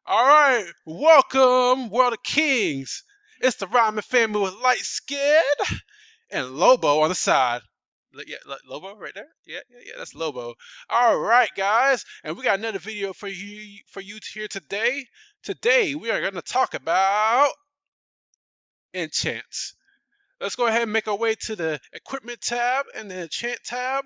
All right, welcome, World of Kings. It's the Ramen family with light skin and Lobo on the side. Yeah, Lobo right there. Yeah. That's Lobo. All right, guys, and we got another video for you here today. Today we are going to talk about enchants. Let's go ahead and make our way to the equipment tab and the enchant tab.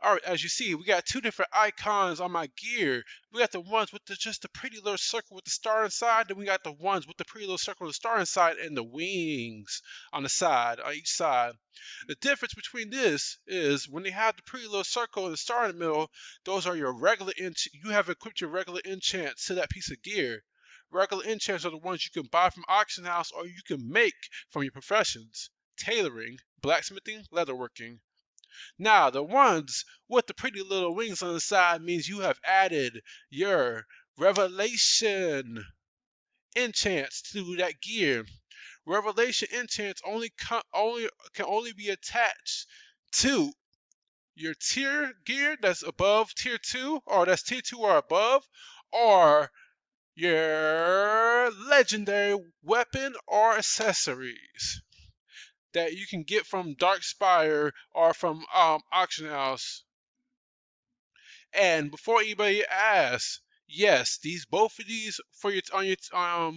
All right, as you see, we got two different icons on my gear. We got the ones with just the pretty little circle with the star inside. Then we got the ones with the pretty little circle with the star inside and the wings on the side, on each side. The difference between this is when they have the pretty little circle and the star in the middle, those are your regular you have equipped your regular enchants to that piece of gear. Regular enchants are the ones you can buy from auction house or you can make from your professions: tailoring, blacksmithing, leatherworking. Now, the ones with the pretty little wings on the side means you have added your revelation enchants to that gear. Revelation enchants can only be attached to your tier gear that's above tier 2, or that's tier 2 or above, or your legendary weapon or accessories that you can get from Darkspire or from auction house. And before anybody asks, yes, these both of these for your on your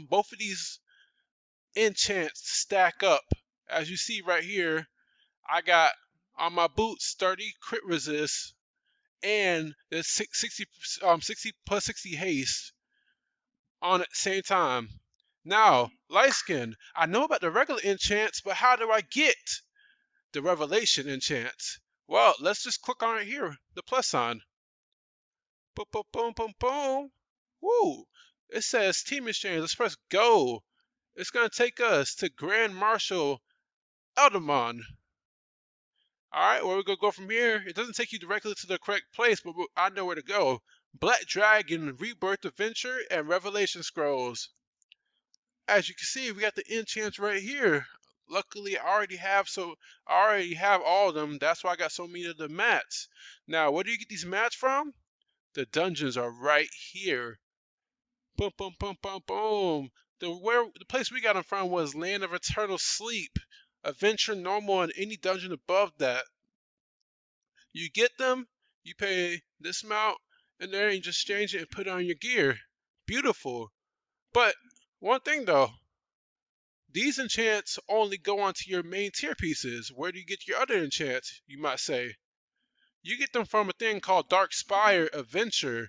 both of these enchants stack up. As you see right here, I got on my boots 30 crit resist and the 60 plus 60 haste on at the same time. Now, light skin, I know about the regular enchants, but how do I get the revelation enchants? Well, let's just click on it here, the plus sign. Boom, boom, boom, boom, boom. Woo! It says team exchange. Let's press go. It's gonna take us to Grand Marshal Eldamon. All right, where we gonna go from here? It doesn't take you directly to the correct place, but I know where to go. Black Dragon, Rebirth Adventure, and Revelation Scrolls. As you can see, we got the enchants right here. Luckily, I already have all of them. That's why I got so many of the mats. Now, where do you get these mats from? The dungeons are right here. Boom, boom, boom, boom, boom. The place we got them from was Land of Eternal Sleep. Adventure normal and any dungeon above that. You get them, you pay this amount, and then you just exchange it and put it on your gear. Beautiful. But one thing though, these enchants only go onto your main tier pieces. Where do you get your other enchants, you might say? You get them from a thing called Darkspire Adventure.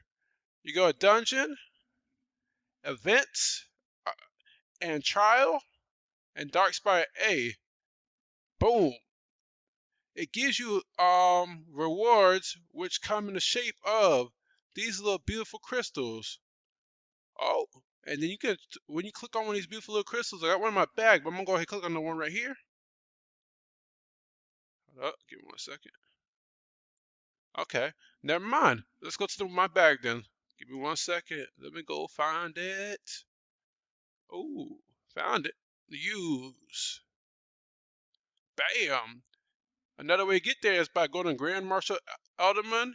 You go to dungeon, events, and trial, and Darkspire A. Boom. It gives you rewards which come in the shape of these little beautiful crystals. Oh, and then you can, when you click on one of these beautiful little crystals, I got one in my bag, but I'm gonna go ahead and click on the one right here. Hold up, give me 1 second. Okay, never mind. Let's go to my bag then. Give me 1 second. Let me go find it. Oh, found it. Use. Bam. Another way to get there is by going to Grand Marshal Alderman,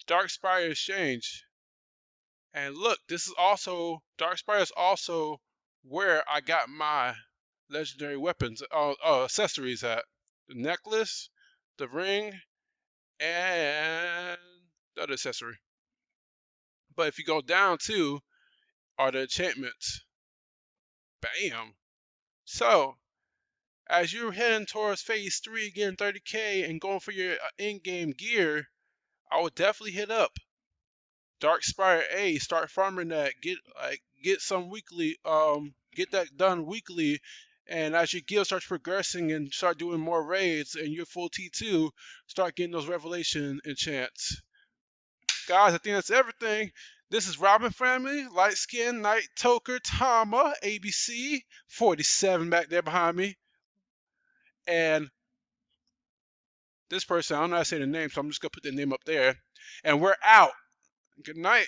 Darkspire Exchange. And look, this is also, Darkspire is also where I got my legendary weapons, accessories at. The necklace, the ring, and the other accessory. But if you go down to are the enchantments. Bam. So, as you're heading towards phase 3 again, 30k, and going for your in-game gear, I would definitely hit up Darkspire A. Start farming that. Get some weekly. Get that done weekly. And as your guild starts progressing and start doing more raids, and you're full T2, start getting those revelation enchants. Guys, I think that's everything. This is Robin Family, Light Skin, Night Toker, Tama, ABC, 47 back there behind me. And this person, I don't know how to say the name, so I'm just going to put the name up there. And we're out. Good night.